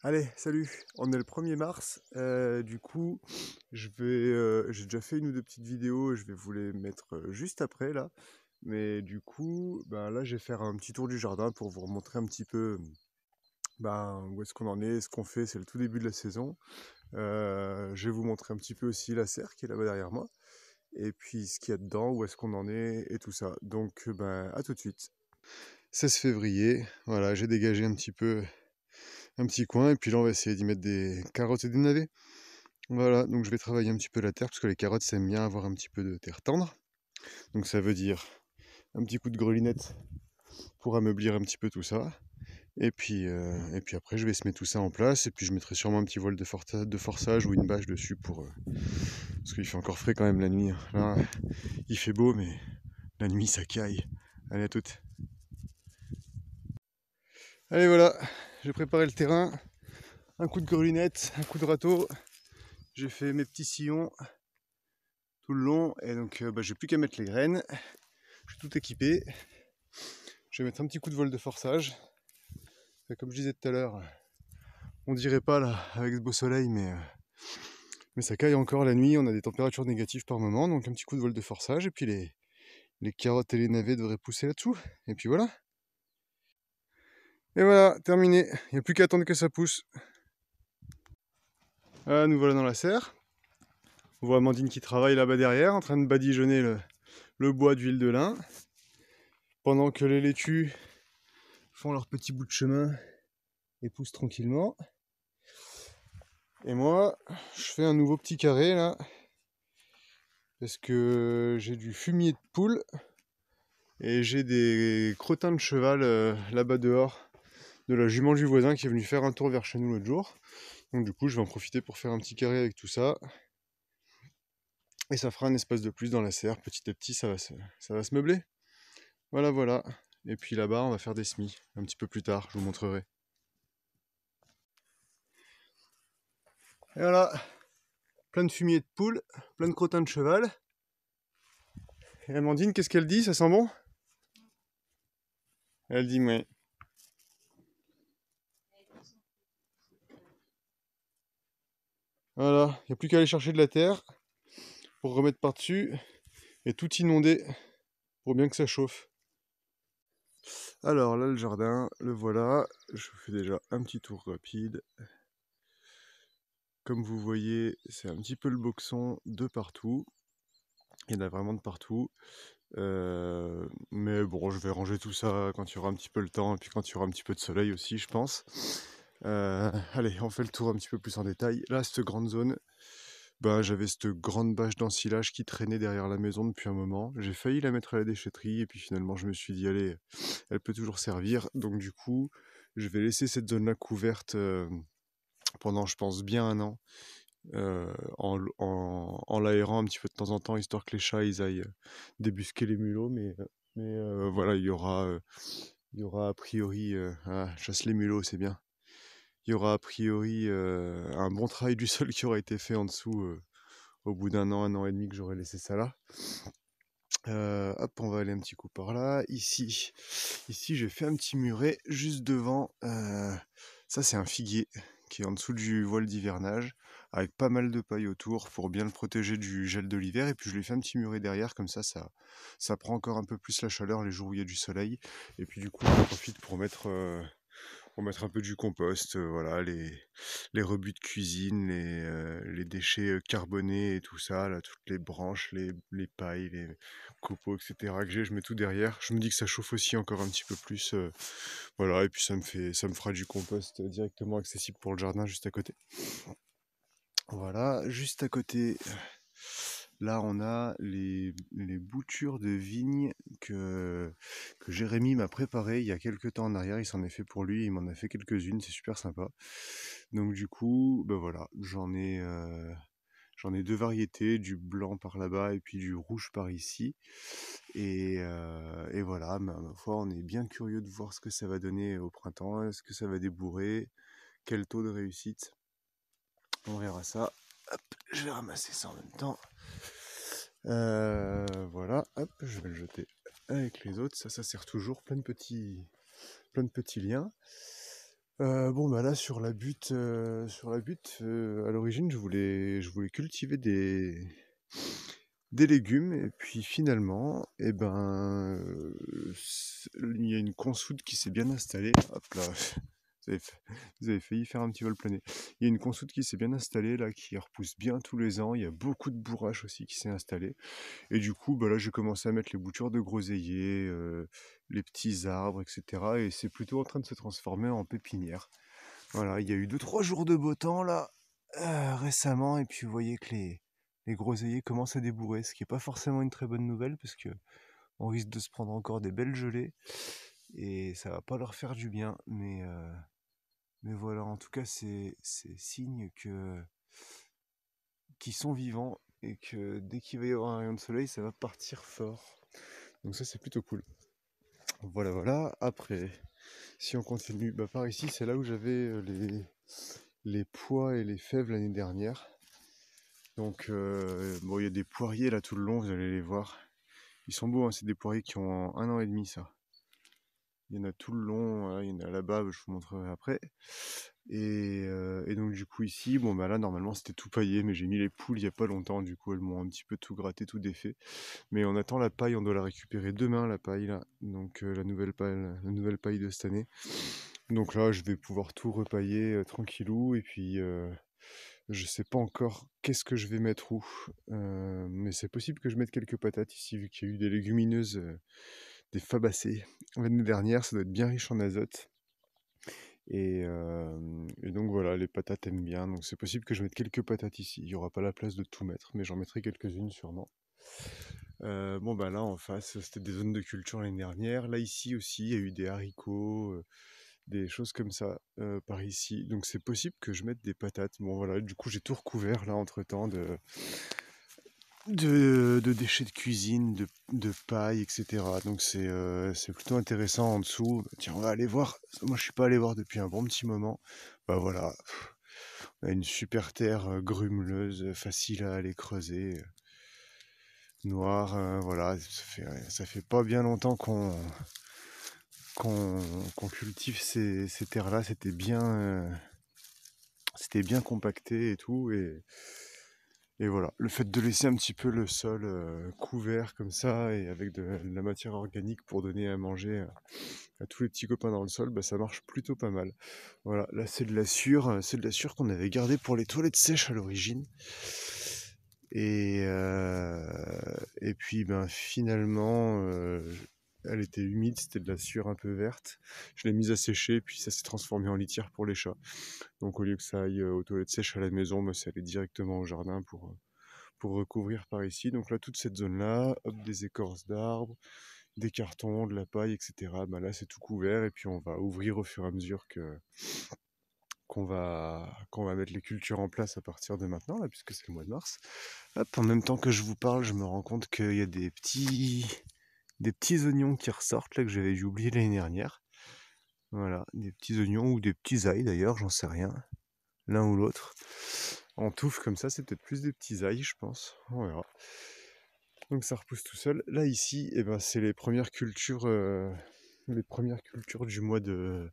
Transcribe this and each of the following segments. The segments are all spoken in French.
Allez, salut! On est le 1er mars. Du coup, j'ai déjà fait une ou deux petites vidéos, je vais vous les mettre juste après là. Mais du coup, ben là, je vais faire un petit tour du jardin pour vous remontrer un petit peu où est-ce qu'on en est, ce qu'on fait. C'est le tout début de la saison. Je vais vous montrer un petit peu aussi la serre qui est là-bas derrière moi. Et puis ce qu'il y a dedans, où est-ce qu'on en est et tout ça. Donc, à tout de suite. 16 février, voilà, j'ai dégagé un petit peu un petit coin, et puis là on va essayer d'y mettre des carottes et des navets. Voilà, donc je vais travailler un petit peu la terre, parce que les carottes ça aime bien avoir un petit peu de terre tendre. Donc ça veut dire un petit coup de grelinette pour ameublir un petit peu tout ça. Et puis après je vais semer tout ça en place, et puis je mettrai sûrement un petit voile de forçage ou une bâche dessus parce qu'il fait encore frais quand même la nuit. Là, il fait beau, mais la nuit ça caille. Allez, à toutes. Allez, voilà, j'ai préparé le terrain. Un coup de grelinette, un coup de râteau. J'ai fait mes petits sillons tout le long, et donc j'ai plus qu'à mettre les graines. Je suis tout équipé. Je vais mettre un petit coup de voile de forçage. Et comme je disais tout à l'heure, on dirait pas là avec ce beau soleil, mais ça caille encore la nuit. On a des températures négatives par moment, donc un petit coup de voile de forçage, et puis les carottes et les navets devraient pousser là-dessous. Et puis voilà. Et voilà, terminé. Il n'y a plus qu'à attendre que ça pousse. Voilà, nous voilà dans la serre. On voit Amandine qui travaille là-bas derrière, en train de badigeonner le bois d'huile de lin, pendant que les laitues font leur petit bout de chemin et poussent tranquillement. Et moi, je fais un nouveau petit carré là, parce que j'ai du fumier de poule et j'ai des crottins de cheval là-bas dehors, de la jument du voisin qui est venue faire un tour vers chez nous l'autre jour. Donc du coup, je vais en profiter pour faire un petit carré avec tout ça. Et ça fera un espace de plus dans la serre. Petit à petit, ça va se meubler. Voilà, voilà. Et puis là-bas, on va faire des semis un petit peu plus tard, je vous montrerai. Et voilà, plein de fumier de poule, plein de crottins de cheval. Et Amandine, qu'est-ce qu'elle dit? Ça sent bon? Elle dit ouais. Voilà, il n'y a plus qu'à aller chercher de la terre pour remettre par-dessus et tout inonder pour bien que ça chauffe. Alors là, le jardin, le voilà. Je vous fais déjà un petit tour rapide. Comme vous voyez, c'est un petit peu le boxon de partout. Il y en a vraiment de partout. Mais bon, je vais ranger tout ça quand il y aura un petit peu le temps et puis quand il y aura un petit peu de soleil aussi, je pense. Allez, on fait le tour un petit peu plus en détail. Là, cette grande zone, j'avais cette grande bâche d'ensilage qui traînait derrière la maison depuis un moment. J'ai failli la mettre à la déchetterie et puis finalement je me suis dit allez, elle peut toujours servir. Donc du coup, je vais laisser cette zone-là couverte pendant, je pense, bien un an, en l'aérant un petit peu de temps en temps, histoire que les chats ils aillent débusquer les mulots. Mais voilà, il y aura a priori, chasse les mulots, c'est bien. Il y aura a priori un bon travail du sol qui aura été fait en dessous au bout d'un an et demi que j'aurais laissé ça là. Hop, on va aller un petit coup par là. Ici, j'ai fait un petit muret juste devant. Ça, c'est un figuier qui est en dessous du voile d'hivernage, avec pas mal de paille autour pour bien le protéger du gel de l'hiver. Et puis je lui ai fait un petit muret derrière, comme ça prend encore un peu plus la chaleur les jours où il y a du soleil. Et puis du coup, on profite pour mettre un peu du compost, voilà, les rebuts de cuisine, les déchets carbonés et tout ça, là, toutes les branches, les pailles, les copeaux, etc. que j'ai, je mets tout derrière. Je me dis que ça chauffe aussi encore un petit peu plus, voilà, et puis ça me fera du compost directement accessible pour le jardin juste à côté. Voilà, juste à côté, là on a les boutures de vignes que Jérémy m'a préparées il y a quelques temps en arrière. Il s'en est fait pour lui, il m'en a fait quelques-unes, c'est super sympa. Donc du coup, voilà, j'en ai deux variétés, du blanc par là-bas et puis du rouge par ici. Et voilà, ma foi, on est bien curieux de voir ce que ça va donner au printemps. Est-ce que ça va débourrer? Quel taux de réussite? On verra ça. Hop, je vais ramasser ça en même temps. Voilà, hop, je vais le jeter avec les autres. Ça sert toujours plein de petits liens. Bon, bah là, à l'origine, je voulais cultiver des légumes, et puis finalement, eh ben, il y a une consoude qui s'est bien installée. Hop là, vous avez, fa- vous avez failli faire un petit vol plané. Il y a une consoude qui s'est bien installée là, qui repousse bien tous les ans. Il y a beaucoup de bourrache aussi qui s'est installé. Et du coup, bah là, j'ai commencé à mettre les boutures de groseilliers, les petits arbres, etc. Et c'est plutôt en train de se transformer en pépinière. Voilà, il y a eu 2 3 jours de beau temps là, récemment, et puis vous voyez que les groseilliers commencent à débourrer, ce qui n'est pas forcément une très bonne nouvelle, parce que on risque de se prendre encore des belles gelées, et ça va pas leur faire du bien. Mais voilà, en tout cas, c'est signe qu'ils sont vivants, et que dès qu'il va y avoir un rayon de soleil, ça va partir fort. Donc ça, c'est plutôt cool. Voilà, voilà. Après, si on continue, bah par ici, c'est là où j'avais les pois et les fèves l'année dernière. Donc, bon, il y a des poiriers là tout le long, vous allez les voir. Ils sont beaux, hein, c'est des poiriers qui ont 1 an et demi, ça. Il y en a tout le long, voilà, il y en a là-bas, je vous montrerai après. Et donc, du coup, ici, bon, bah là, normalement, c'était tout paillé, mais j'ai mis les poules il y a pas longtemps, du coup, elles m'ont un petit peu tout gratté, tout défait. Mais on attend la paille, on doit la récupérer demain, la paille, là. Donc, la nouvelle paille de cette année. Donc là, je vais pouvoir tout repailler tranquillou, et puis je sais pas encore qu'est-ce que je vais mettre où, mais c'est possible que je mette quelques patates ici, vu qu'il y a eu des légumineuses, des fabacées l'année dernière, ça doit être bien riche en azote. Et donc voilà, les patates aiment bien, donc c'est possible que je mette quelques patates ici. Il n'y aura pas la place de tout mettre, mais j'en mettrai quelques-unes sûrement. Bon, bah là en face, c'était des zones de culture l'année dernière. Là ici aussi, il y a eu des haricots, des choses comme ça par ici. Donc c'est possible que je mette des patates. Bon voilà, du coup j'ai tout recouvert là entre-temps de déchets de cuisine, de paille, etc. Donc c'est plutôt intéressant en dessous. Tiens, on va aller voir. Moi je suis pas allé voir depuis un bon petit moment. Bah voilà, on a une super terre grumeleuse, facile à aller creuser, noire. Voilà, ça fait pas bien longtemps qu'on cultive ces terres-là. C'était bien compacté et tout. Et voilà, le fait de laisser un petit peu le sol couvert comme ça, et avec de la matière organique pour donner à manger à tous les petits copains dans le sol, bah, ça marche plutôt pas mal. Voilà, là c'est de la sûre qu'on avait gardée pour les toilettes sèches à l'origine. Et puis ben finalement, elle était humide, c'était de la sûre un peu verte. Je l'ai mise à sécher, puis ça s'est transformé en litière pour les chats. Donc au lieu que ça aille aux toilettes sèches à la maison, bah, c'est allé directement au jardin pour recouvrir par ici. Donc là, toute cette zone-là, hop, des écorces d'arbres, des cartons, de la paille, etc. Bah là, c'est tout couvert, et puis on va ouvrir au fur et à mesure qu'on va mettre les cultures en place à partir de maintenant, là, puisque c'est le mois de mars. Hop, en même temps que je vous parle, je me rends compte qu'il y a des petits oignons qui ressortent là, que j'avais dû oublier l'année dernière. Voilà, des petits oignons ou des petits ails d'ailleurs, j'en sais rien, l'un ou l'autre. En touffe comme ça, c'est peut-être plus des petits ails, je pense. On verra. Donc ça repousse tout seul. Là ici, eh ben, c'est les premières cultures du mois de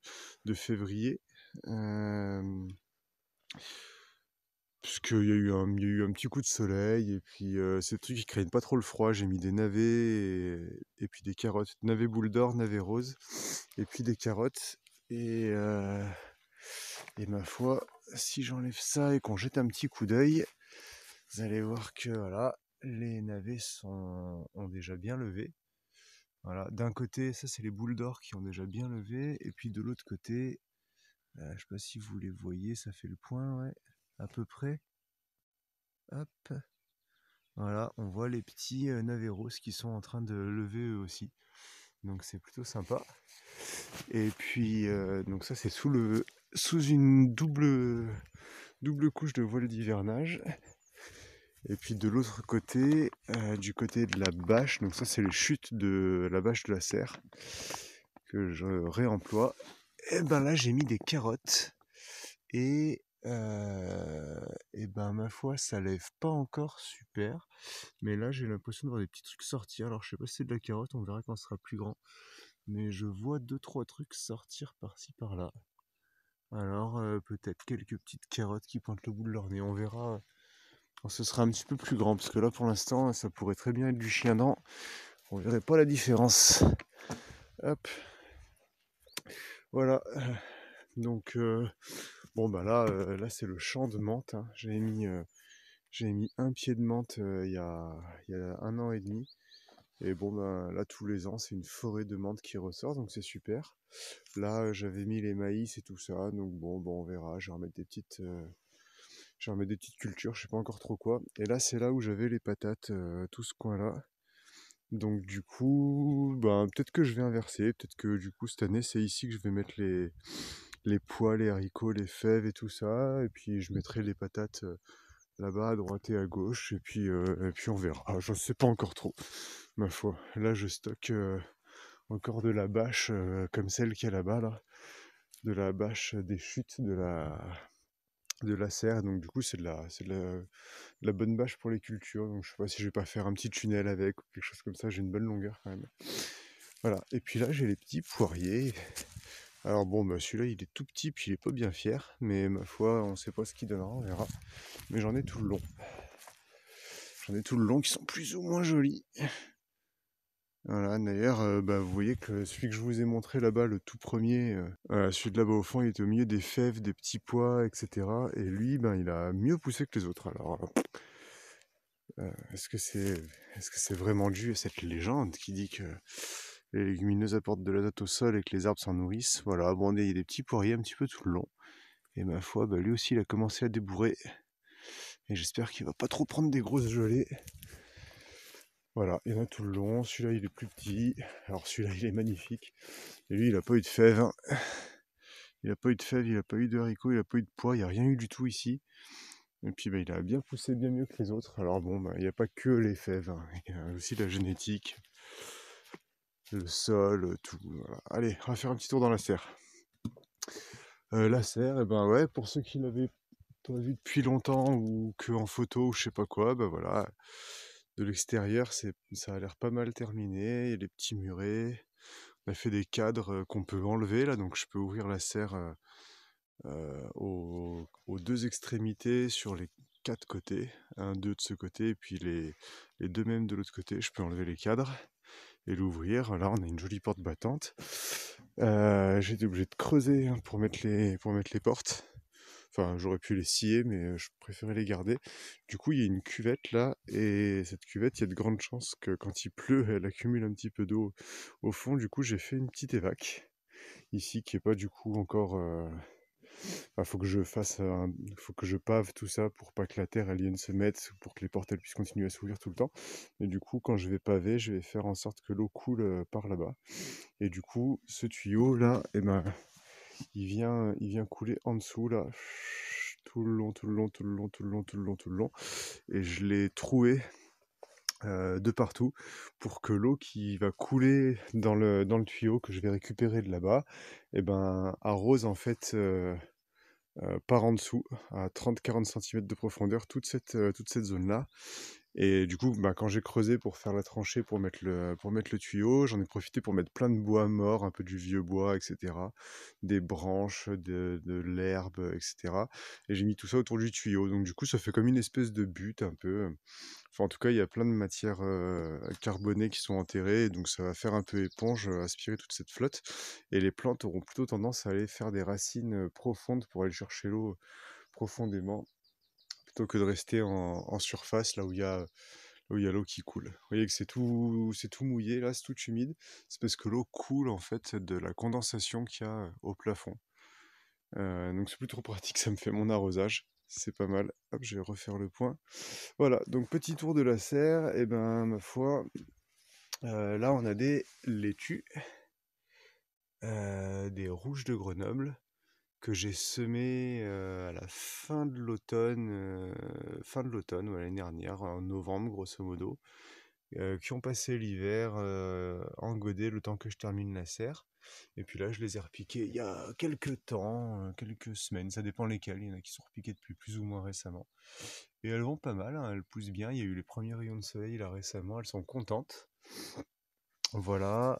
février. Puisqu'il y a eu un petit coup de soleil, et puis ces trucs qui craignent pas trop le froid. J'ai mis des navets, et puis des carottes. Navets boule d'or, navets roses, et puis des carottes. Et ma foi, si j'enlève ça et qu'on jette un petit coup d'œil, vous allez voir que voilà, les navets ont déjà bien levé. Voilà, d'un côté, ça c'est les boules d'or qui ont déjà bien levé, et puis de l'autre côté, je sais pas si vous les voyez, ça fait le point, ouais, à peu près. Hop, voilà, on voit les petits navets roses qui sont en train de lever eux aussi. Donc c'est plutôt sympa. Et puis donc ça c'est sous une double couche de voile d'hivernage. Et puis de l'autre côté, du côté de la bâche, donc ça c'est les chutes de la bâche de la serre que je réemploie. Et ben là j'ai mis des carottes, et ben ma foi ça lève pas encore super, mais là j'ai l'impression de voir des petits trucs sortir. Alors je sais pas si c'est de la carotte, on verra quand ce sera plus grand, mais je vois 2 3 trucs sortir par-ci par-là. Alors, peut-être quelques petites carottes qui pointent le bout de leur nez, on verra quand ce sera un petit peu plus grand, parce que là, pour l'instant, ça pourrait très bien être du chien-dent. On verrait pas la différence. Hop, voilà. Donc, bon, bah là c'est le champ de menthe, hein. J'ai mis un pied de menthe il y a 1 an et demi. Et bon, ben là, tous les ans, c'est une forêt de menthe qui ressort, donc c'est super. Là, j'avais mis les maïs et tout ça, donc bon, on verra. Je vais remettre des petites cultures, je sais pas encore trop quoi. Et là, c'est là où j'avais les patates, tout ce coin-là. Donc du coup, ben peut-être que je vais inverser, peut-être que du coup cette année, c'est ici que je vais mettre les pois, les haricots, les fèves et tout ça. Et puis je mettrai les patates là-bas à droite et à gauche. Et puis on verra. Ah, je sais pas encore trop, ma foi. Là, je stocke encore de la bâche comme celle qu'il y a là-bas, là. De la bâche des chutes de la serre. Donc du coup, c'est de la bonne bâche pour les cultures. Donc je sais pas si je vais pas faire un petit tunnel avec ou quelque chose comme ça. J'ai une bonne longueur quand même. Voilà. Et puis là, j'ai les petits poiriers. Alors bon, bah celui-là, il est tout petit, puis il est pas bien fier. Mais ma foi, on sait pas ce qu'il donnera, on verra. Mais j'en ai tout le long. J'en ai tout le long qui sont plus ou moins jolis. Voilà, d'ailleurs, bah, vous voyez que celui que je vous ai montré là-bas, le tout premier, celui de là-bas au fond, il était au milieu des fèves, des petits pois, etc. Et lui, ben, il a mieux poussé que les autres. Alors, est-ce que c'est vraiment dû à cette légende qui dit que les légumineuses apportent de l'azote au sol et que les arbres s'en nourrissent? Voilà, bon, il y a des petits poiriers un petit peu tout le long. Et ma foi, bah, lui aussi, il a commencé à débourrer. Et j'espère qu'il va pas trop prendre des grosses gelées. Voilà, il y en a tout le long. Celui-là, il est plus petit. Alors, celui-là, il est magnifique. Et lui, il a pas eu de fèves, hein. Il a pas eu de fèves, il a pas eu de haricots, il a pas eu de pois, il n'y a rien eu du tout ici. Et puis, bah, il a bien poussé bien mieux que les autres. Alors, bon, bah, il n'y a pas que les fèves, hein. Il y a aussi la génétique, le sol, tout. Voilà. Allez, on va faire un petit tour dans la serre. La serre, et ben ouais, pour ceux qui l'avaient pas vu depuis longtemps ou que en photo ou je sais pas quoi, bah voilà. De l'extérieur, ça a l'air pas mal terminé. Il y a les petits murets. On a fait des cadres qu'on peut enlever là, donc je peux ouvrir la serre aux deux extrémités sur les 4 côtés. Un, deux de ce côté, et puis les deux mêmes de l'autre côté. Je peux enlever les cadres et l'ouvrir. Là, on a une jolie porte battante. J'ai été obligé de creuser, hein, pour mettre les portes. Enfin, j'aurais pu les scier, mais je préférais les garder. Du coup, il y a une cuvette là, et cette cuvette, il y a de grandes chances que quand il pleut, elle accumule un petit peu d'eau au fond. Du coup, j'ai fait une petite évac ici, qui est pas du coup encore. Faut que faut que je pave tout ça pour pas que la terre elle vienne se mettre, pour que les portes elles puissent continuer à s'ouvrir tout le temps. Et du coup, quand je vais paver, je vais faire en sorte que l'eau coule par là-bas. Et du coup, ce tuyau là, eh ben, il vient couler en dessous là, tout le long, tout le long, tout le long, tout le long, tout le long, tout le long. Et je l'ai troué de partout pour que l'eau qui va couler dans le tuyau que je vais récupérer de là-bas, eh ben, arrose en fait par en dessous, à 30-40 cm de profondeur, toute cette zone-là. Et du coup, bah, quand j'ai creusé pour faire la tranchée, pour mettre le tuyau, j'en ai profité pour mettre plein de bois morts, un peu du vieux bois, etc. Des branches, de l'herbe, etc. Et j'ai mis tout ça autour du tuyau. Donc du coup, ça fait comme une espèce de butte un peu. Enfin, en tout cas, il y a plein de matières carbonées qui sont enterrées, donc ça va faire un peu éponge, aspirer toute cette flotte. Et les plantes auront plutôt tendance à aller faire des racines profondes pour aller chercher l'eau profondément, plutôt que de rester en surface, là où il y a l'eau qui coule. Vous voyez que c'est tout mouillé, là, c'est tout humide. C'est parce que l'eau coule, en fait, de la condensation qu'il y a au plafond. Donc c'est plus trop pratique, ça me fait mon arrosage. C'est pas mal. Hop, je vais refaire le point. Voilà, donc petit tour de la serre, et ben ma foi, là on a des laitues, des rouges de Grenoble, que j'ai semées à la fin de l'automne, ouais, l'année dernière, en novembre grosso modo, qui ont passé l'hiver en godet le temps que je termine la serre. Et puis là, je les ai repiquées il y a quelques temps, quelques semaines, ça dépend lesquelles. Il y en a qui sont repiquées depuis plus ou moins récemment. Et elles vont pas mal, hein, elles poussent bien. Il y a eu les premiers rayons de soleil là récemment, elles sont contentes. Voilà.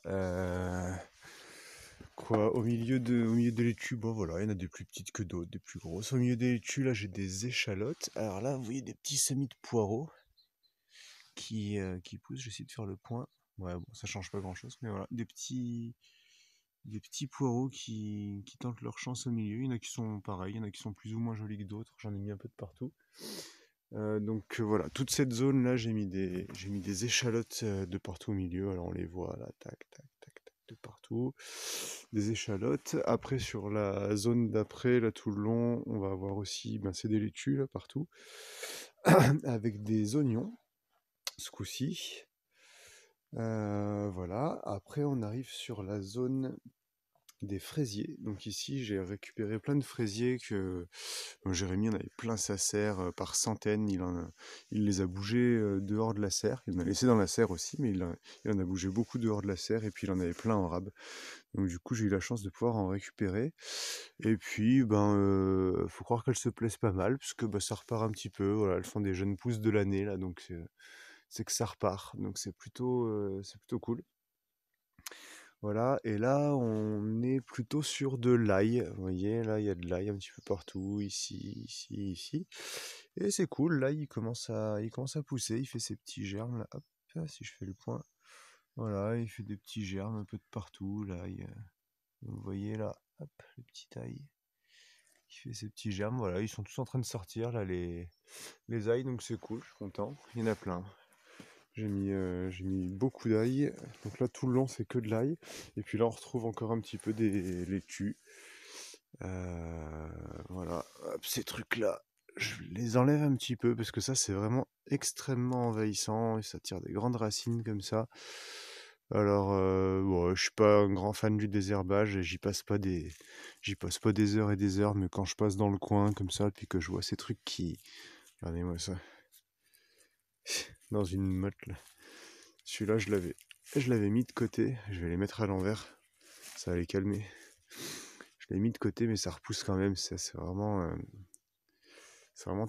Quoi, au milieu des laitues, bon voilà, il y en a des plus petites que d'autres, des plus grosses. Au milieu des laitues, là, j'ai des échalotes. Alors là, vous voyez des petits semis de poireaux qui poussent. J'essaie de faire le point. Ouais, bon, ça change pas grand-chose, mais voilà, des petits poireaux qui tentent leur chance au milieu. Il y en a qui sont pareils, il y en a qui sont plus ou moins jolis que d'autres. J'en ai mis un peu de partout. Donc voilà, toute cette zone-là, j'ai mis des échalotes de partout au milieu. Alors on les voit là, tac, tac, tac, tac, de partout. Des échalotes. Après, sur la zone d'après, là tout le long, on va avoir aussi, ben, c'est des laitues là partout, avec des oignons, ce coup-ci. Voilà. Après, on arrive sur la zone des fraisiers. Donc ici, j'ai récupéré plein de fraisiers que Jérémy en avait plein sa serre par centaines. Il les a bougés dehors de la serre. Il en a laissé dans la serre aussi, mais il en a bougé beaucoup dehors de la serre et puis il en avait plein en rab. Donc du coup, j'ai eu la chance de pouvoir en récupérer. Et puis, ben, faut croire qu'elles se plaisent pas mal, puisque bah, ça repart un petit peu. Voilà, elles font des jeunes pousses de l'année là, donc c'est que ça repart. Donc c'est plutôt cool. Voilà, et là, on est plutôt sur de l'ail. Vous voyez, là, il y a de l'ail un petit peu partout, ici, ici, ici. Et c'est cool, l'ail, il commence à pousser, il fait ses petits germes, là. Hop, là, si je fais le point. Voilà, il fait des petits germes un peu de partout, l'ail. Vous voyez, là, hop, le petit ail qui fait ses petits germes. Voilà, ils sont tous en train de sortir, là, les ails, donc c'est cool, je suis content. Il y en a plein. J'ai mis beaucoup d'ail. Donc là, tout le long, c'est que de l'ail. Et puis là, on retrouve encore un petit peu des laitues. Voilà. Hop, ces trucs-là, je les enlève un petit peu parce que ça, c'est vraiment extrêmement envahissant et ça tire des grandes racines comme ça. Alors, bon, je suis pas un grand fan du désherbage et j'y passe pas des heures et des heures, mais quand je passe dans le coin comme ça, puis que je vois ces trucs regardez-moi ça, dans une motte là. Celui-là, je l'avais mis de côté. Je vais les mettre à l'envers. Ça va les calmer. Je l'ai mis de côté, mais ça repousse quand même. C'est vraiment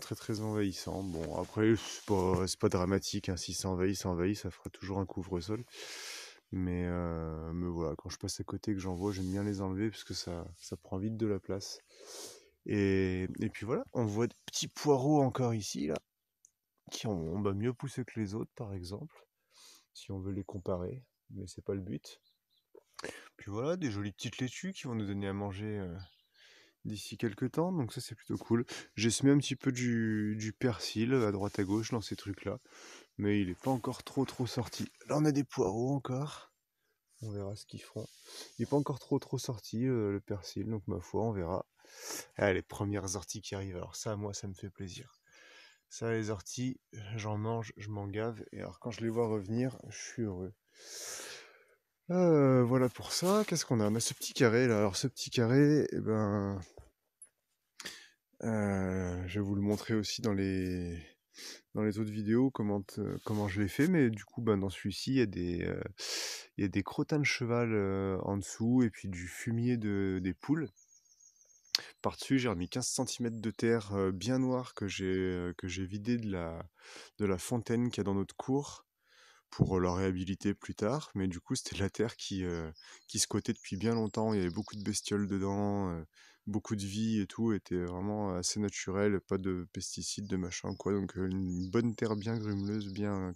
très très envahissant. Bon, après, c'est pas dramatique, hein. Si ça envahit, ça envahit. Ça fera toujours un couvre-sol. Mais voilà, quand je passe à côté que j'en vois, j'aime bien les enlever parce que ça prend vite de la place. Et puis voilà, on voit des petits poireaux encore ici, là, qui ont bah, mieux poussé que les autres, par exemple, si on veut les comparer. Mais c'est pas le but. Puis voilà, des jolies petites laitues qui vont nous donner à manger d'ici quelques temps, donc ça c'est plutôt cool. J'ai semé un petit peu du persil à droite à gauche dans ces trucs-là, mais il n'est pas encore trop trop sorti. Là on a des poireaux encore, on verra ce qu'ils feront. Il n'est pas encore trop trop sorti le persil, donc ma foi on verra. Ah, les premières orties qui arrivent, alors ça moi ça me fait plaisir. Ça les orties, j'en mange, je m'en gave, et alors quand je les vois revenir, je suis heureux. Voilà pour ça. Qu'est-ce qu'on a? On a ce petit carré là. Alors ce petit carré, eh ben, je vais vous le montrer aussi dans les autres vidéos comment je l'ai fait. Mais du coup, ben, dans celui-ci, il y a des crottins de cheval en dessous et puis du fumier des poules. Par-dessus, j'ai remis 15 cm de terre bien noire que j'ai vidé de la fontaine qu'il y a dans notre cour pour la réhabiliter plus tard. Mais du coup, c'était de la terre qui squattait depuis bien longtemps. Il y avait beaucoup de bestioles dedans, beaucoup de vie et tout. Était vraiment assez naturel, pas de pesticides, de machin, quoi. Donc, une bonne terre bien grumeleuse, bien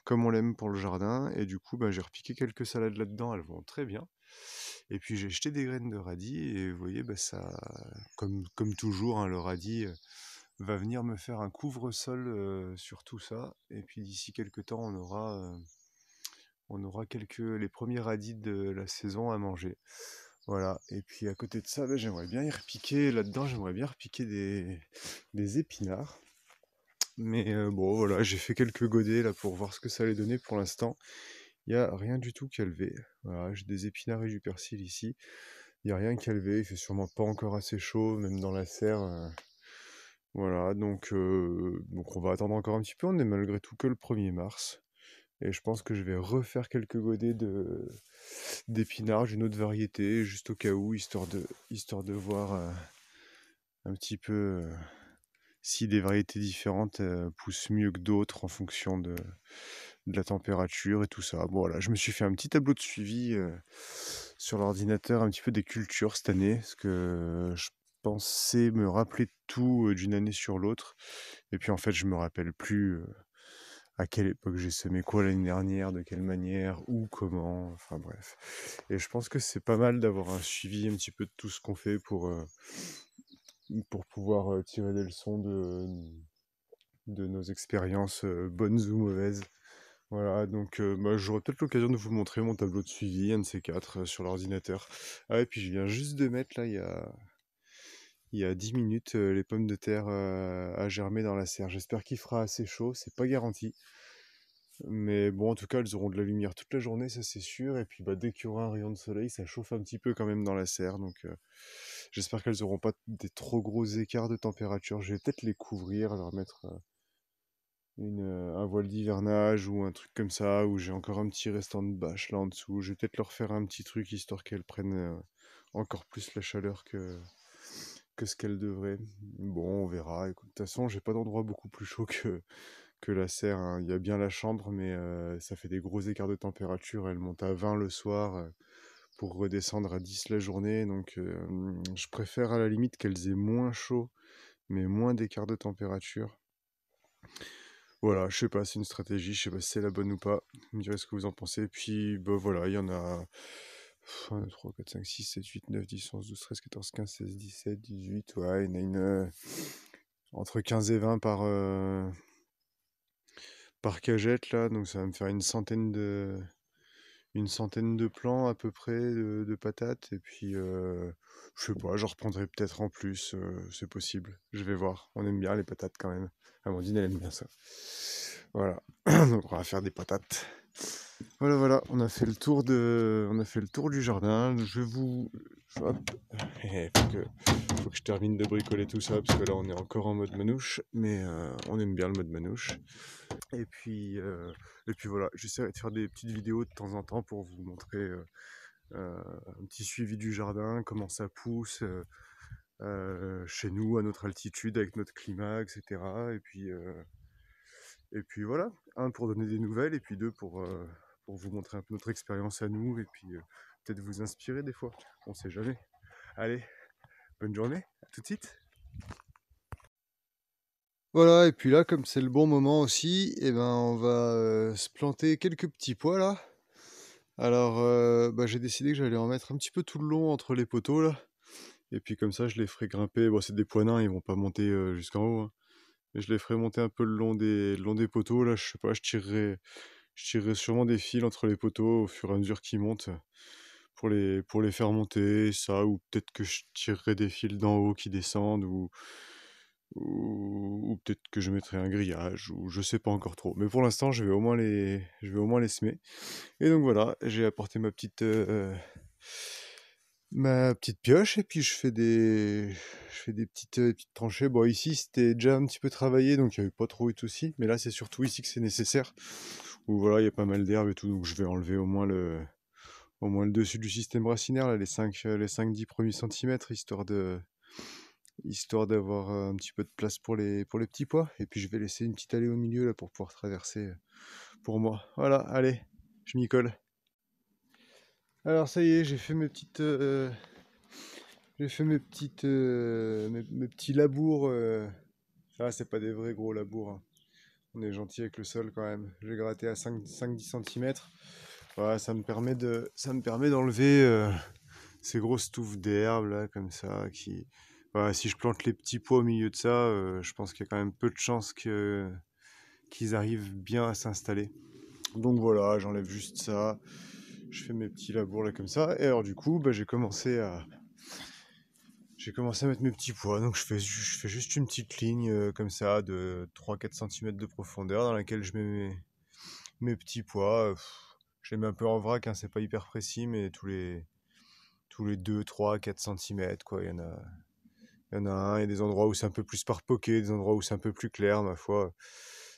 comme on l'aime pour le jardin. Et du coup, bah, j'ai repiqué quelques salades là-dedans. Elles vont très bien. Et puis, j'ai jeté des graines de radis. Et vous voyez, bah, ça, comme toujours, hein, le radis va venir me faire un couvre-sol sur tout ça. Et puis d'ici quelques temps, on aura les premiers radis de la saison à manger. Voilà. Et puis à côté de ça, bah, j'aimerais bien y repiquer là-dedans. J'aimerais bien repiquer des épinards. Mais bon, voilà, j'ai fait quelques godets là pour voir ce que ça allait donner. Pour l'instant, il n'y a rien du tout qui a levé. Voilà, j'ai des épinards et du persil ici. Il n'y a rien qui a levé. Il fait sûrement pas encore assez chaud, même dans la serre. Voilà, donc on va attendre encore un petit peu, on est malgré tout que le 1er mars. Et je pense que je vais refaire quelques godets d'épinards d'une autre variété, juste au cas où, histoire de voir un petit peu si des variétés différentes poussent mieux que d'autres en fonction de la température et tout ça. Bon voilà, je me suis fait un petit tableau de suivi sur l'ordinateur un petit peu des cultures cette année, parce que je pensais me rappeler de tout d'une année sur l'autre. Et puis en fait, je me rappelle plus à quelle époque j'ai semé quoi l'année dernière, de quelle manière, où, comment, enfin bref. Et je pense que c'est pas mal d'avoir un suivi un petit peu de tout ce qu'on fait pour pouvoir tirer des leçons de nos expériences bonnes ou mauvaises. Voilà, donc bah, j'aurai peut-être l'occasion de vous montrer mon tableau de suivi, un de ces quatre, sur l'ordinateur. Ah et puis je viens juste de mettre là, il y a 10 minutes, les pommes de terre à germer dans la serre. J'espère qu'il fera assez chaud, c'est pas garanti. Mais bon, en tout cas, elles auront de la lumière toute la journée, ça c'est sûr. Et puis bah, dès qu'il y aura un rayon de soleil, ça chauffe un petit peu quand même dans la serre. Donc j'espère qu'elles n'auront pas des trop gros écarts de température. Je vais peut-être les couvrir, leur mettre un voile d'hivernage ou un truc comme ça, où j'ai encore un petit restant de bâche là en dessous. Je vais peut-être leur faire un petit truc histoire qu'elles prennent encore plus la chaleur que ce qu'elles devraient. Bon, on verra. Écoute, de toute façon, j'ai pas d'endroit beaucoup plus chaud que la serre, hein. Il y a bien la chambre, mais ça fait des gros écarts de température. Elle monte à 20 le soir pour redescendre à 10 la journée. Donc je préfère à la limite qu'elles aient moins chaud, mais moins d'écart de température. Voilà, je sais pas, c'est une stratégie, je sais pas si c'est la bonne ou pas. Vous me direz ce que vous en pensez. Puis bah voilà, il y en a 1, 2, 3, 4, 5, 6, 7, 8, 9, 10, 11, 12, 13, 14, 15, 16, 17, 18. Ouais, il y en a entre 15 et 20 par cagette là, donc ça va me faire une centaine de plants à peu près de patates. Et puis je sais pas, j'en reprendrai peut-être en plus, c'est possible. Je vais voir. On aime bien les patates quand même. Amandine elle aime bien ça. Voilà. Donc on va faire des patates. Voilà, voilà, on a fait le tour du jardin. Je vais vous. Hop. Faut que je termine de bricoler tout ça, parce que là on est encore en mode manouche, mais on aime bien le mode manouche. Et puis, voilà, j'essaierai de faire des petites vidéos de temps en temps pour vous montrer un petit suivi du jardin, comment ça pousse chez nous, à notre altitude, avec notre climat, etc. Et puis voilà, un, pour donner des nouvelles, et puis deux, pour vous montrer un peu notre expérience à nous, et puis peut-être vous inspirer des fois, on sait jamais. Allez, bonne journée, à tout de suite. Voilà, et puis là, comme c'est le bon moment aussi, eh ben, on va se planter quelques petits pois là. Alors, bah, j'ai décidé que j'allais en mettre un petit peu tout le long entre les poteaux là. Et puis comme ça, je les ferai grimper. Bon, c'est des pois nains, ils vont pas monter jusqu'en haut, hein. Mais je les ferai monter un peu le long des poteaux là. Je sais pas, je tirerai sûrement des fils entre les poteaux au fur et à mesure qu'ils montent pour les faire monter, ça. Ou peut-être que je tirerai des fils d'en haut qui descendent, ou peut-être que je mettrai un grillage, ou je sais pas encore trop. Mais pour l'instant, je vais au moins les semer. Et donc voilà, j'ai apporté ma petite pioche, et puis je fais des petites tranchées. Bon, ici c'était déjà un petit peu travaillé, donc il n'y avait pas trop eu de soucis. Mais là, c'est surtout ici que c'est nécessaire. Où voilà, il y a pas mal d'herbe et tout, donc je vais enlever au moins le dessus du système racinaire, là, les 5-10 premiers centimètres, histoire d'avoir un petit peu de place pour les petits pois. Et puis je vais laisser une petite allée au milieu là pour pouvoir traverser pour moi. Voilà, allez, je m'y colle. Alors ça y est, j'ai fait mes petits labours. Ah, c'est pas des vrais gros labours, hein. On est gentil avec le sol quand même. J'ai gratté à 5-10 centimètres. Voilà, ça me permet d'enlever ces grosses touffes d'herbe là, comme ça. Voilà, si je plante les petits pois au milieu de ça, je pense qu'il y a quand même peu de chances qu'ils arrivent bien à s'installer. Donc voilà, j'enlève juste ça. Je fais mes petits labours là comme ça. Et alors du coup, bah, j'ai commencé à mettre mes petits pois. Donc je fais juste une petite ligne comme ça de 3-4 centimètres de profondeur, dans laquelle je mets mes petits pois. Je les mets un peu en vrac, hein, c'est pas hyper précis, mais tous les 2, 3, 4 centimètres, quoi. Il y en a un, il y a des endroits où c'est un peu plus parpoqué, des endroits où c'est un peu plus clair, ma foi.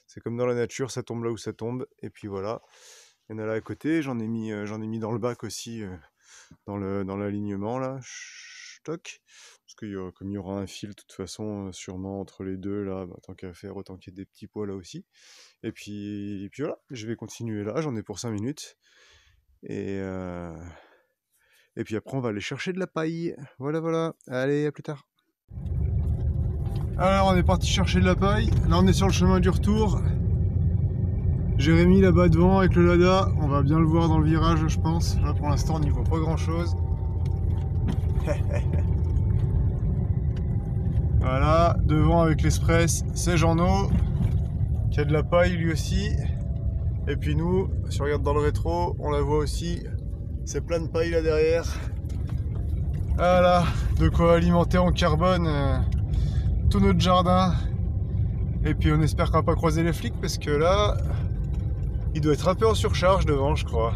C'est comme dans la nature, ça tombe là où ça tombe. Et puis voilà. Il y en a là à côté, j'en ai mis dans le bac aussi, dans l'alignement là. Stock. Parce que comme il y aura un fil, de toute façon, sûrement entre les deux là, bah, tant qu'à faire, autant qu'il y ait des petits pois là aussi. Et puis voilà, je vais continuer là, j'en ai pour 5 minutes. Et, Et puis après, on va aller chercher de la paille. Voilà, voilà. Allez, à plus tard. Alors, on est parti chercher de la paille. Là, on est sur le chemin du retour. Jérémy là-bas devant avec le Lada. On va bien le voir dans le virage, je pense. Là, pour l'instant, on n'y voit pas grand-chose. Voilà, devant avec l'Express, c'est Jean-No, qui a de la paille lui aussi. Et puis nous, si on regarde dans le rétro, on la voit aussi. C'est plein de paille là derrière. Voilà, de quoi alimenter en carbone tout notre jardin. Et puis on espère qu'on va pas croiser les flics parce que là, il doit être un peu en surcharge devant, je crois.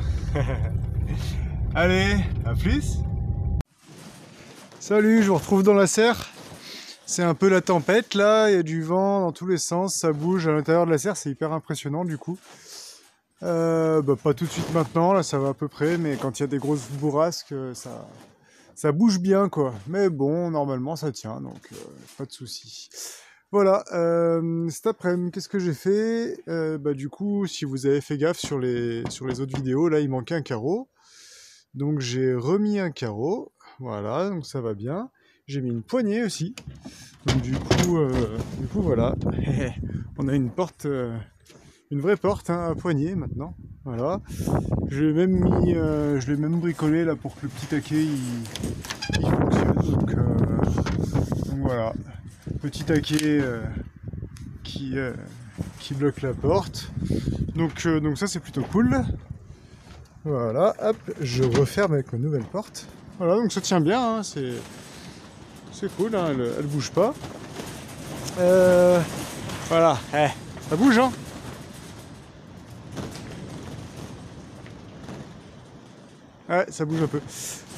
Allez, à plus. Salut, je vous retrouve dans la serre. C'est un peu la tempête là, il y a du vent dans tous les sens, ça bouge à l'intérieur de la serre, c'est hyper impressionnant du coup. Pas tout de suite maintenant, là ça va à peu près, mais quand il y a des grosses bourrasques, ça bouge bien quoi. Mais bon, normalement ça tient, donc pas de soucis. Voilà, cet après-midi, qu'est-ce que j'ai fait? Du coup, si vous avez fait gaffe sur les autres vidéos, là il manquait un carreau. Donc j'ai remis un carreau, voilà, donc ça va bien. J'ai mis une poignée aussi. Donc du coup voilà, on a une porte, une vraie porte hein, à poignée maintenant. Voilà. Je l'ai même bricolé là pour que le petit taquet il fonctionne. Donc voilà, petit taquet qui bloque la porte. Donc ça c'est plutôt cool. Voilà, hop, je referme avec ma nouvelle porte. Voilà, donc ça tient bien, hein, c'est cool, hein, elle bouge pas. Voilà, ça bouge, hein. Ouais, ça bouge un peu.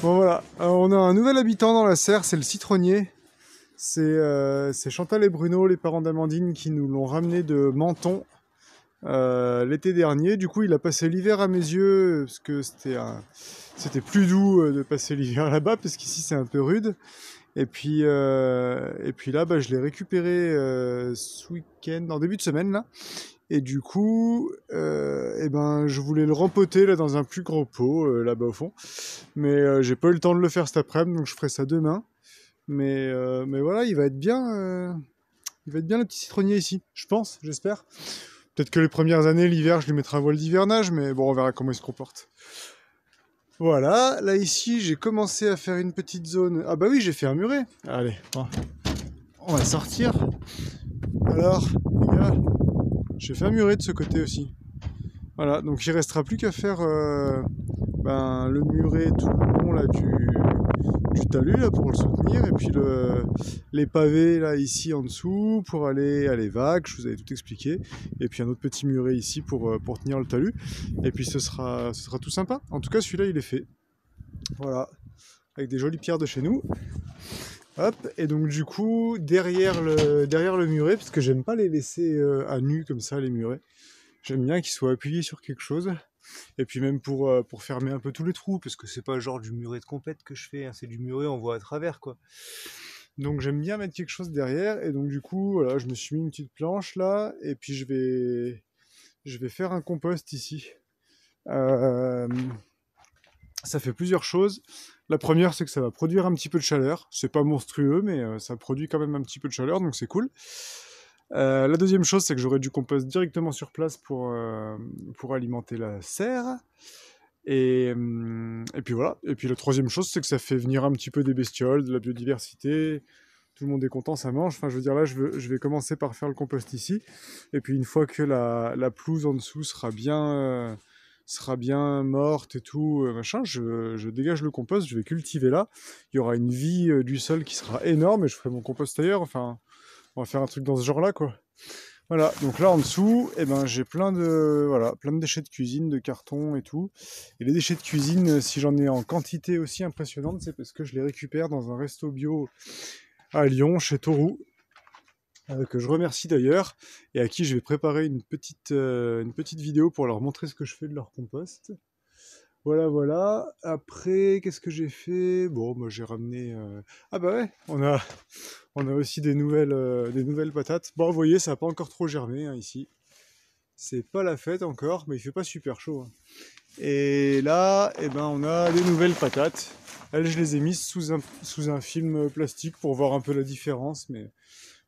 Bon voilà, on a un nouvel habitant dans la serre, c'est le citronnier. C'est Chantal et Bruno, les parents d'Amandine, qui nous l'ont ramené de Menton l'été dernier. Du coup, il a passé l'hiver à mes yeux, parce que c'était plus doux de passer l'hiver là-bas, parce qu'ici c'est un peu rude. Et puis là, je l'ai récupéré ce week-end, en début de semaine là. Et du coup, je voulais le rempoter là dans un plus gros pot là-bas au fond. Mais j'ai pas eu le temps de le faire cet après-midi, donc je ferai ça demain. Mais voilà, il va être bien le petit citronnier ici, je pense, j'espère. Peut-être que les premières années, l'hiver, je lui mettrai un voile d'hivernage, mais bon, on verra comment il se comporte. Voilà, là ici j'ai commencé à faire une petite zone. Ah bah oui, j'ai fait un muret. Allez, on va sortir. Alors, les gars, j'ai fait un muret de ce côté aussi. Voilà, donc il restera plus qu'à faire le muret tout le long là, du talus là, pour le soutenir. Et puis les pavés là ici en dessous pour aller à l'évac, je vous avais tout expliqué. Et puis un autre petit muret ici pour tenir le talus. Et puis ce sera tout sympa. En tout cas, celui-là il est fait. Voilà, avec des jolies pierres de chez nous. Hop, et donc du coup, derrière le muret, parce que j'aime pas les laisser à nu comme ça, les murets. J'aime bien qu'ils soient appuyés sur quelque chose. Et puis même pour fermer un peu tous les trous, parce que c'est pas genre du muret de compète que je fais, hein, c'est du muret, on voit à travers quoi. Donc j'aime bien mettre quelque chose derrière, et donc du coup, voilà, je me suis mis une petite planche là, et puis je vais faire un compost ici. Ça fait plusieurs choses. La première, c'est que ça va produire un petit peu de chaleur. C'est pas monstrueux, mais ça produit quand même un petit peu de chaleur, donc c'est cool. La deuxième chose, c'est que j'aurai du compost directement sur place pour alimenter la serre. Et puis voilà. Et puis la troisième chose, c'est que ça fait venir un petit peu des bestioles, de la biodiversité. Tout le monde est content, ça mange. Enfin, je veux dire, là, je vais commencer par faire le compost ici. Et puis une fois que la pelouse en dessous sera bien morte et tout, machin, je dégage le compost, je vais cultiver là. Il y aura une vie du sol qui sera énorme et je ferai mon compost ailleurs. Enfin, on va faire un truc dans ce genre-là, quoi. Voilà, donc là en dessous, j'ai plein de déchets de cuisine, de carton et tout. Et les déchets de cuisine, si j'en ai en quantité aussi impressionnante, c'est parce que je les récupère dans un resto bio à Lyon, chez Torou, que je remercie d'ailleurs, et à qui je vais préparer une petite vidéo pour leur montrer ce que je fais de leur compost. Voilà, voilà. Après, qu'est-ce que j'ai fait? Bon, moi j'ai ramené... Ah bah ouais, on a aussi des nouvelles patates. Bon, vous voyez, ça n'a pas encore trop germé hein, ici. C'est pas la fête encore, mais il fait pas super chaud, hein. Et là, eh ben, on a des nouvelles patates. Elles, je les ai mises sous un film plastique pour voir un peu la différence. Mais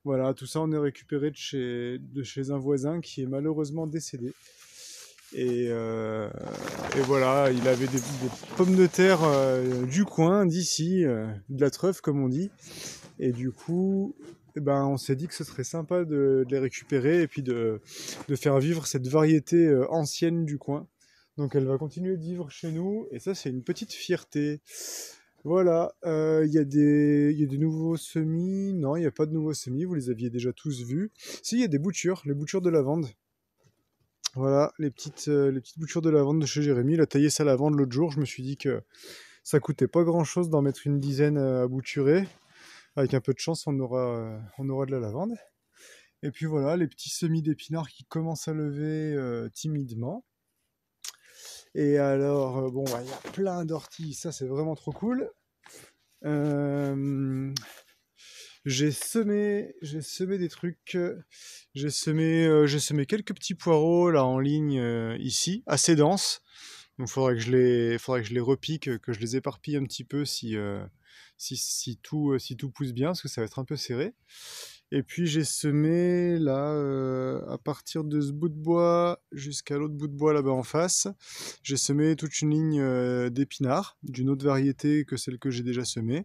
voilà, tout ça, on est récupéré de chez un voisin qui est malheureusement décédé. Et, euh, et voilà, il avait des pommes de terre du coin, d'ici, de la truffe comme on dit. Et du coup, eh ben, on s'est dit que ce serait sympa de les récupérer et puis de faire vivre cette variété ancienne du coin. Donc elle va continuer de vivre chez nous et ça c'est une petite fierté. Voilà, il y a des nouveaux semis. Non, il n'y a pas de nouveaux semis, vous les aviez déjà tous vus. Si, il y a des boutures, les boutures de lavande. Voilà, les petites boutures de lavande de chez Jérémy. Il a taillé sa lavande l'autre jour. Je me suis dit que ça coûtait pas grand chose d'en mettre une dizaine à bouturer. Avec un peu de chance, on aura de la lavande. Et puis voilà, les petits semis d'épinards qui commencent à lever timidement. Et alors, bon, bah, il y a plein d'orties. Ça, c'est vraiment trop cool. Euh, j'ai semé des trucs. J'ai semé quelques petits poireaux là en ligne ici, assez denses. Donc faudrait que je les repique, que je les éparpille un petit peu si tout pousse bien, parce que ça va être un peu serré. Et puis j'ai semé là, à partir de ce bout de bois jusqu'à l'autre bout de bois là-bas en face, j'ai semé toute une ligne d'épinards, d'une autre variété que celle que j'ai déjà semée.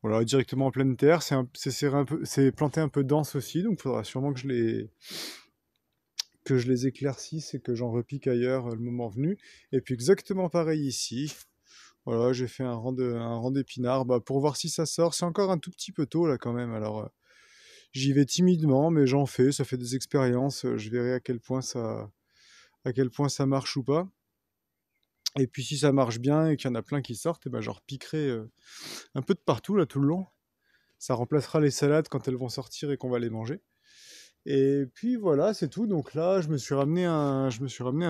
Voilà, directement en pleine terre, c'est serré un peu, c'est planté un peu dense aussi, donc il faudra sûrement que je les éclaircisse et que j'en repique ailleurs le moment venu. Et puis exactement pareil ici. Voilà, j'ai fait un rang d'épinards pour voir si ça sort. C'est encore un tout petit peu tôt là quand même, alors j'y vais timidement, mais j'en fais, ça fait des expériences, je verrai à quel point ça marche ou pas. Et puis si ça marche bien et qu'il y en a plein qui sortent, et ben j'en repiquerai un peu de partout là tout le long. Ça remplacera les salades quand elles vont sortir et qu'on va les manger. Et puis voilà, c'est tout. Donc là, je me suis ramené un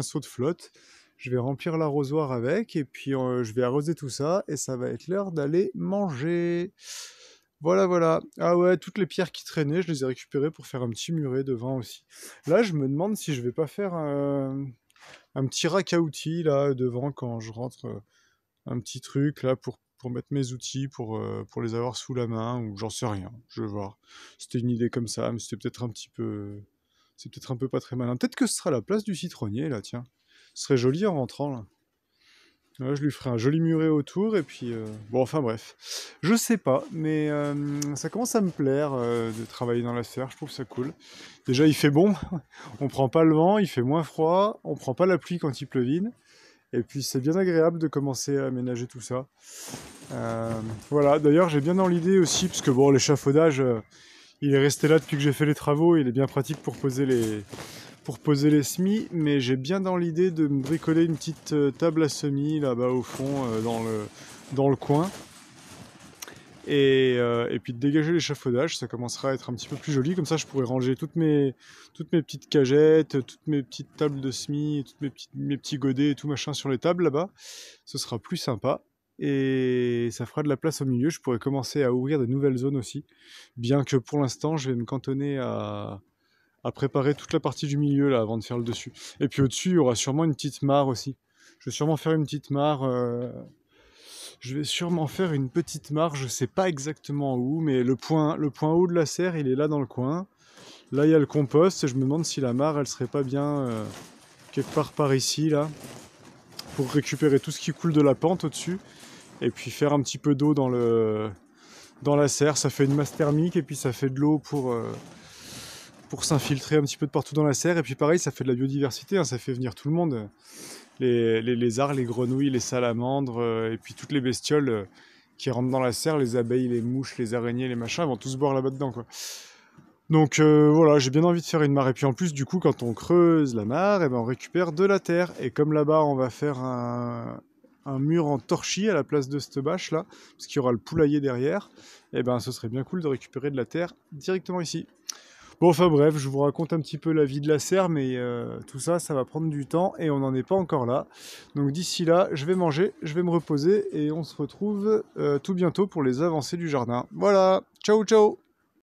seau de flotte. Je vais remplir l'arrosoir avec et puis je vais arroser tout ça et ça va être l'heure d'aller manger. Voilà, voilà. Ah ouais, toutes les pierres qui traînaient, je les ai récupérées pour faire un petit muret devant aussi. Là, je me demande si je vais pas faire un petit rack à outils là devant quand je rentre, un petit truc là pour mettre mes outils, pour les avoir sous la main ou j'en sais rien. Je vais voir. C'était une idée comme ça, mais c'est peut-être un peu pas très malin. Peut-être que ce sera la place du citronnier là, tiens. Ce serait joli en rentrant là. Ouais, je lui ferai un joli muret autour et puis bon enfin bref, je sais pas, mais ça commence à me plaire de travailler dans la serre, je trouve ça cool. Déjà il fait bon, on prend pas le vent, il fait moins froid, on prend pas la pluie quand il pleuvine, et puis c'est bien agréable de commencer à aménager tout ça. Euh, voilà, d'ailleurs j'ai bien dans l'idée aussi, parce que bon l'échafaudage, il est resté là depuis que j'ai fait les travaux, il est bien pratique pour poser les semis, mais j'ai bien dans l'idée de me bricoler une petite table à semis là-bas au fond, dans le coin. Et puis de dégager l'échafaudage, ça commencera à être un petit peu plus joli. Comme ça, je pourrais ranger toutes mes petites cagettes, toutes mes petites tables de semis, mes petits godets et tout machin sur les tables là-bas. Ce sera plus sympa. Et ça fera de la place au milieu. Je pourrais commencer à ouvrir de nouvelles zones aussi. Bien que pour l'instant, je vais me cantonner à préparer toute la partie du milieu là avant de faire le dessus. Et puis au-dessus, il y aura sûrement une petite mare aussi. Je vais sûrement faire une petite mare. Je vais sûrement faire une petite mare, je sais pas exactement où, mais le point haut de la serre, il est là dans le coin. Là, il y a le compost, et je me demande si la mare, elle serait pas bien quelque part par ici, là, pour récupérer tout ce qui coule de la pente au-dessus, et puis faire un petit peu d'eau dans la serre. Ça fait une masse thermique, et puis ça fait de l'eau pour s'infiltrer un petit peu de partout dans la serre, et puis pareil, ça fait de la biodiversité, hein, ça fait venir tout le monde. Les lézards, les grenouilles, les salamandres, et puis toutes les bestioles qui rentrent dans la serre, les abeilles, les mouches, les araignées, les machins, vont tous boire là-bas dedans, quoi. Donc voilà, j'ai bien envie de faire une mare. Et puis en plus, du coup, quand on creuse la mare, eh ben, on récupère de la terre. Et comme là-bas, on va faire un mur en torchis à la place de cette bâche là, parce qu'il y aura le poulailler derrière, et ben ce serait bien cool de récupérer de la terre directement ici. Bon, enfin bref, je vous raconte un petit peu la vie de la serre, mais tout ça, ça va prendre du temps et on n'en est pas encore là. Donc d'ici là, je vais manger, je vais me reposer et on se retrouve tout bientôt pour les avancées du jardin. Voilà, ciao ciao!